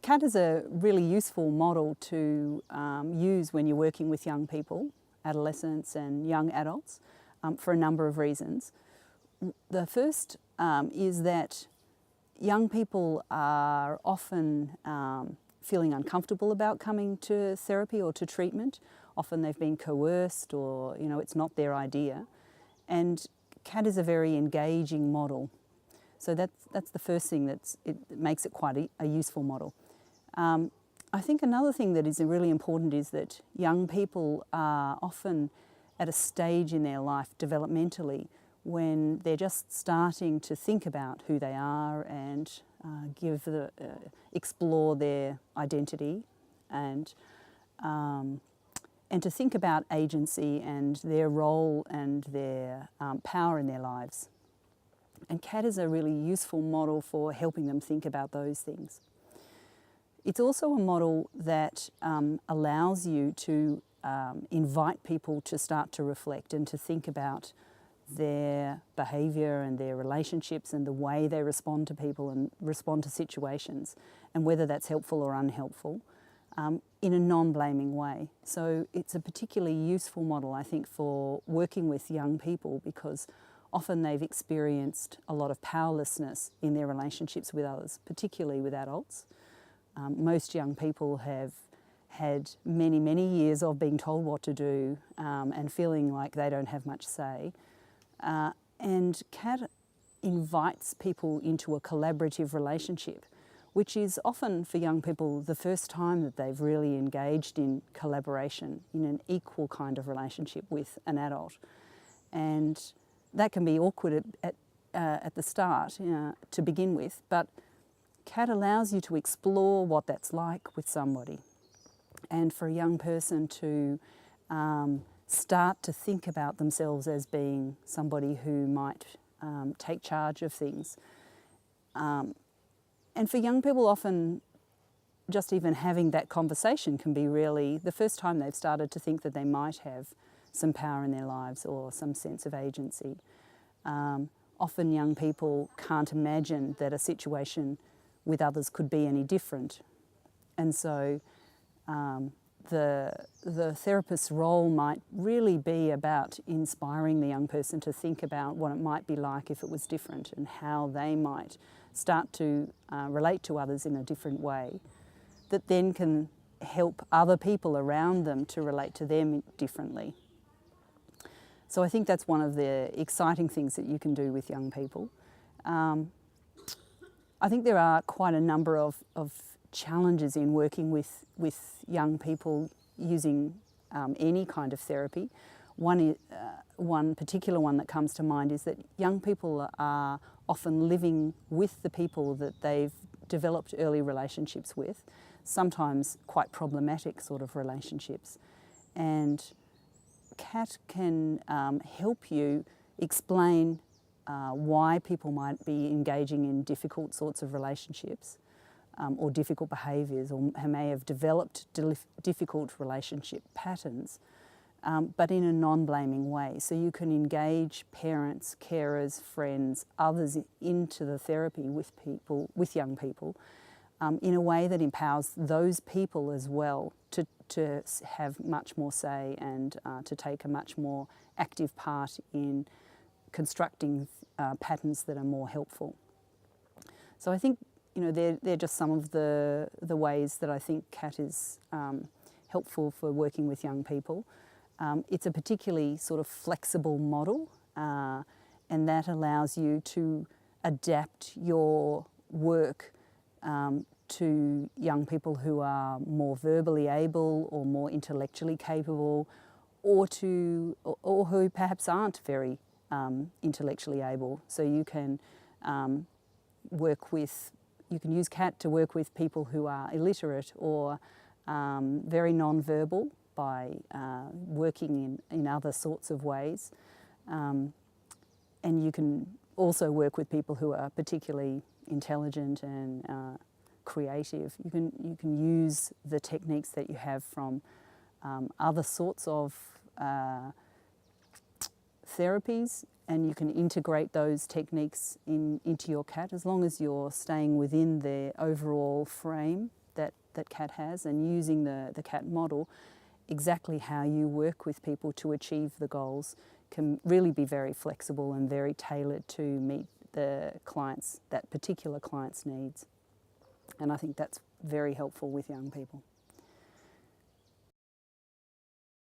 CAT is a really useful model to use when you're working with young people, adolescents and young adults, for a number of reasons. The first is that young people are often feeling uncomfortable about coming to therapy or to treatment. Often they've been coerced, or it's not their idea. And CAT is a very engaging model. So that's the first thing it makes it quite a useful model. I think another thing that is really important is that young people are often at a stage in their life developmentally when they're just starting to think about who they are and explore their identity and to think about agency and their role and their power in their lives. And CAT is a really useful model for helping them think about those things. It's also a model that allows you to invite people to start to reflect and to think about their behaviour and their relationships and the way they respond to people and respond to situations, and whether that's helpful or unhelpful, in a non-blaming way. So it's a particularly useful model, I think, for working with young people, because often they've experienced a lot of powerlessness in their relationships with others, particularly with adults. Most young people have had many, many years of being told what to do and feeling like they don't have much say. And CAT invites people into a collaborative relationship, which is often for young people the first time that they've really engaged in collaboration in an equal kind of relationship with an adult. And that can be awkward at the start to begin with, but CAT allows you to explore what that's like with somebody, and for a young person to start to think about themselves as being somebody who might take charge of things. And for young people, often just even having that conversation can be really the first time they've started to think that they might have some power in their lives or some sense of agency. Often young people can't imagine that a situation with others could be any different. And so the therapist's role might really be about inspiring the young person to think about what it might be like if it was different, and how they might start to relate to others in a different way, that then can help other people around them to relate to them differently. So I think that's one of the exciting things that you can do with young people. I think there are quite a number of challenges in working with young people using any kind of therapy. One particular one that comes to mind is that young people are often living with the people that they've developed early relationships with, sometimes quite problematic sort of relationships. And CAT can help you explain why people might be engaging in difficult sorts of relationships or difficult behaviours, or may have developed difficult relationship patterns, but in a non-blaming way. So you can engage parents, carers, friends, others into the therapy with young people, in a way that empowers those people as well to have much more say and to take a much more active part in constructing patterns that are more helpful. So I think they're just some of the ways that I think CAT is helpful for working with young people. It's a particularly sort of flexible model, and that allows you to adapt your work to young people who are more verbally able or more intellectually capable, or who perhaps aren't very intellectually able. So you can you can use CAT to work with people who are illiterate or very non-verbal by working in other sorts of ways. And you can also work with people who are particularly intelligent and creative. You can use the techniques that you have from other sorts of therapies, and you can integrate those techniques into your CAT, as long as you're staying within the overall frame that CAT has, and using the CAT model, exactly how you work with people to achieve the goals can really be very flexible and very tailored to meet that particular client's needs. And I think that's very helpful with young people.